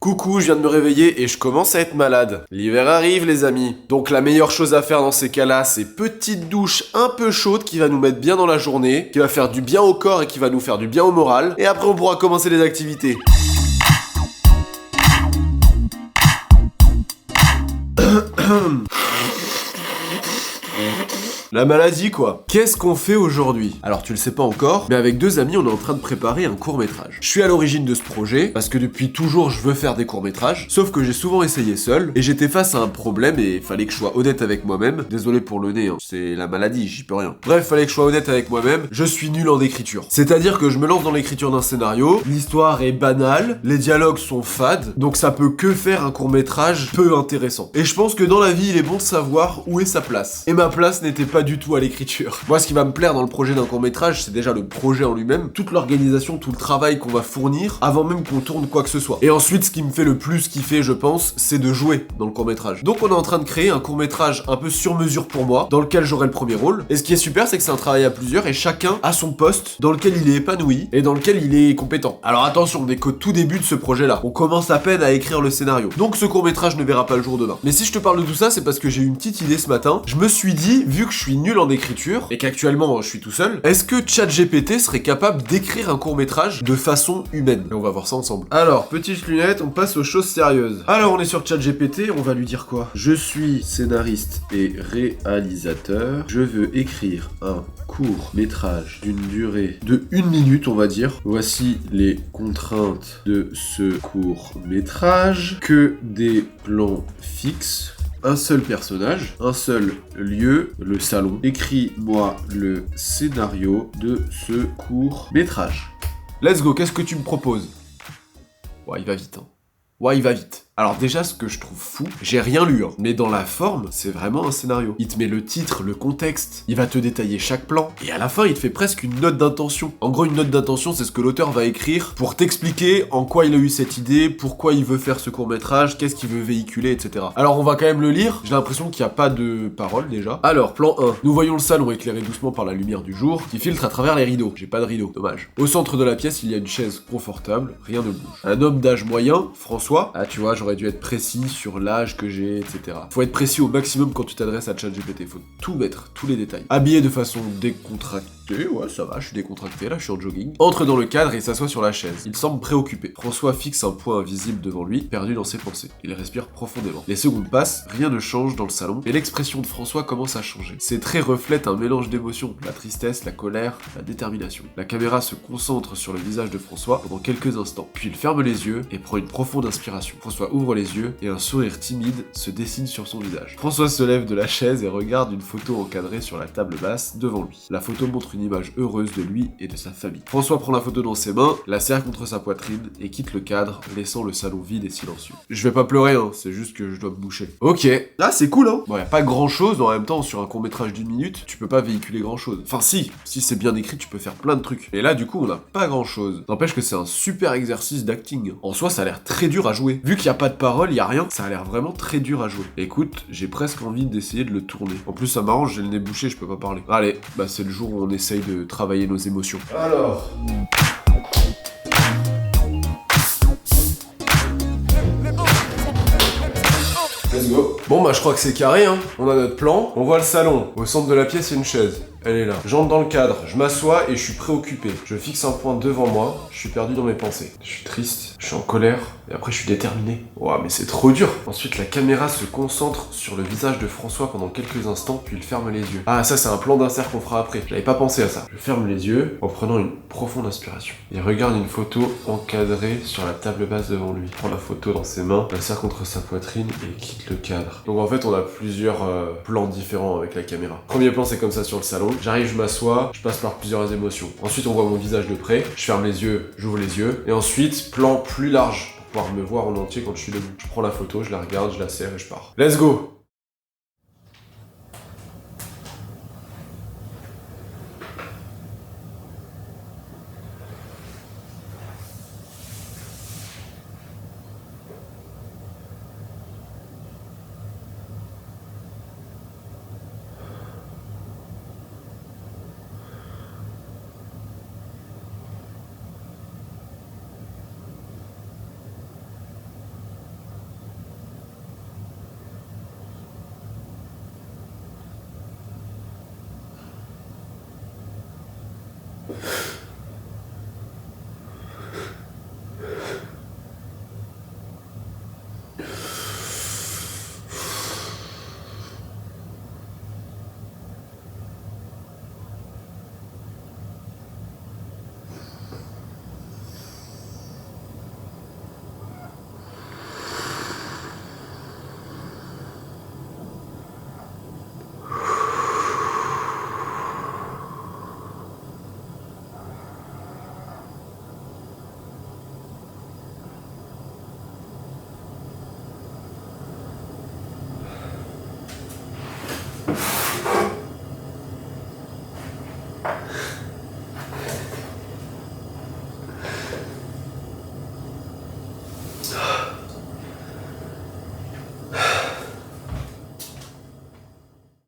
Coucou, je viens de me réveiller et je commence à être malade. L'hiver arrive les amis. Donc la meilleure chose à faire dans ces cas-là, c'est petite douche un peu chaude qui va nous mettre bien dans la journée, qui va faire du bien au corps et qui va nous faire du bien au moral. Et après on pourra commencer les activités. La maladie quoi. Qu'est-ce qu'on fait aujourd'hui? Alors tu le sais pas encore, mais avec deux amis on est en train de préparer un court-métrage. Je suis à l'origine de ce projet, parce que depuis toujours je veux faire des courts-métrages, sauf que j'ai souvent essayé seul, et j'étais face à un problème et fallait que je sois honnête avec moi-même. Désolé pour le nez, hein. C'est la maladie, j'y peux rien. Bref, fallait que je sois honnête avec moi-même, je suis nul en écriture. C'est-à-dire que je me lance dans l'écriture d'un scénario, l'histoire est banale, les dialogues sont fades, donc ça peut que faire un court-métrage peu intéressant. Et je pense que dans la vie il est bon de savoir où est sa place. Et ma place n'était pas du tout à l'écriture. Moi, ce qui va me plaire dans le projet d'un court-métrage, c'est déjà le projet en lui-même, toute l'organisation, tout le travail qu'on va fournir avant même qu'on tourne quoi que ce soit. Et ensuite, ce qui me fait le plus kiffer, je pense, c'est de jouer dans le court-métrage. Donc, on est en train de créer un court-métrage un peu sur mesure pour moi, dans lequel j'aurai le premier rôle. Et ce qui est super, c'est que c'est un travail à plusieurs et chacun a son poste dans lequel il est épanoui et dans lequel il est compétent. Alors attention, on n'est qu'au tout début de ce projet-là. On commence à peine à écrire le scénario. Donc, ce court-métrage ne verra pas le jour demain. Mais si je te parle de tout ça, c'est parce que j'ai eu une petite idée ce matin. Je me suis dit, vu que je suis nul en écriture et qu'actuellement je suis tout seul, est-ce que ChatGPT serait capable d'écrire un court-métrage de façon humaine? Et on va voir ça ensemble. Alors, petites lunettes, on passe aux choses sérieuses. Alors, on est sur ChatGPT, on va lui dire quoi? Je suis scénariste et réalisateur. Je veux écrire un court-métrage d'une durée de 1 minute, on va dire. Voici les contraintes de ce court-métrage. Que des plans fixes. Un seul personnage, un seul lieu, le salon. Écris-moi le scénario de ce court-métrage. Let's go, qu'est-ce que tu me proposes? Ouais, il va vite, hein. Ouais, il va vite. Alors déjà, ce que je trouve fou, j'ai rien lu, hein, mais dans la forme, c'est vraiment un scénario. Il te met le titre, le contexte, il va te détailler chaque plan, et à la fin, il te fait presque une note d'intention. En gros, une note d'intention, c'est ce que l'auteur va écrire pour t'expliquer en quoi il a eu cette idée, pourquoi il veut faire ce court-métrage, qu'est-ce qu'il veut véhiculer, etc. Alors, on va quand même le lire, j'ai l'impression qu'il n'y a pas de parole déjà. Alors, plan 1. Nous voyons le salon éclairé doucement par la lumière du jour, qui filtre à travers les rideaux. J'ai pas de rideau, dommage. Au centre de la pièce, il y a une chaise confortable, rien ne bouge. Un homme d'âge moyen, François, ah tu vois, j'aurais dû être précis sur l'âge que j'ai, etc. Faut être précis au maximum quand tu t'adresses à ChatGPT, faut tout mettre, tous les détails. Habillé de façon décontractée, ouais ça va, je suis décontracté, là je suis en jogging. Entre dans le cadre et s'assoit sur la chaise. Il semble préoccupé. François fixe un point invisible devant lui, perdu dans ses pensées. Il respire profondément. Les secondes passent, rien ne change dans le salon, et l'expression de François commence à changer. Ses traits reflètent un mélange d'émotions, la tristesse, la colère, la détermination. La caméra se concentre sur le visage de François pendant quelques instants, puis il ferme les yeux et prend une profonde inspiration. François ouvre les yeux et un sourire timide se dessine sur son visage. François se lève de la chaise et regarde une photo encadrée sur la table basse devant lui. La photo montre une image heureuse de lui et de sa famille. François prend la photo dans ses mains, la serre contre sa poitrine et quitte le cadre, laissant le salon vide et silencieux. Je vais pas pleurer, hein, c'est juste que je dois me boucher. Ok, là c'est cool, hein. Bon, y a pas grand chose, en même temps, sur un court-métrage d'1 minute, tu peux pas véhiculer grand chose. Enfin si c'est bien écrit, tu peux faire plein de trucs. Et là, du coup, on a pas grand chose. N'empêche que c'est un super exercice d'acting. En soi, ça a l'air très dur à jouer. Vu qu'il y a pas de parole, y a rien, ça a l'air vraiment très dur à jouer. Écoute, j'ai presque envie d'essayer de le tourner. En plus, ça m'arrange, j'ai le nez bouché, je peux pas parler. Allez, bah c'est le jour où on essaye de travailler nos émotions. Alors... Let's go. Bon bah je crois que c'est carré, hein. On a notre plan, on voit le salon. Au centre de la pièce, il y a une chaise. Elle est là. J'entre dans le cadre, je m'assois et je suis préoccupé. Je fixe un point devant moi, je suis perdu dans mes pensées. Je suis triste, je suis en colère, et après je suis déterminé. Ouah, mais c'est trop dur. Ensuite, la caméra se concentre sur le visage de François pendant quelques instants, puis il ferme les yeux. Ah, ça c'est un plan d'insert qu'on fera après. J'avais pas pensé à ça. Je ferme les yeux en prenant une profonde inspiration. Il regarde une photo encadrée sur la table basse devant lui. Il prend la photo dans ses mains, la serre contre sa poitrine et quitte le cadre. Donc en fait, on a plusieurs plans différents avec la caméra. Premier plan, c'est comme ça sur le salon. J'arrive, je m'assois, je passe par plusieurs émotions. Ensuite, on voit mon visage de près, je ferme les yeux, j'ouvre les yeux. Et ensuite, plan plus large pour pouvoir me voir en entier quand je suis debout. Je prends la photo, je la regarde, je la serre et je pars. Let's go!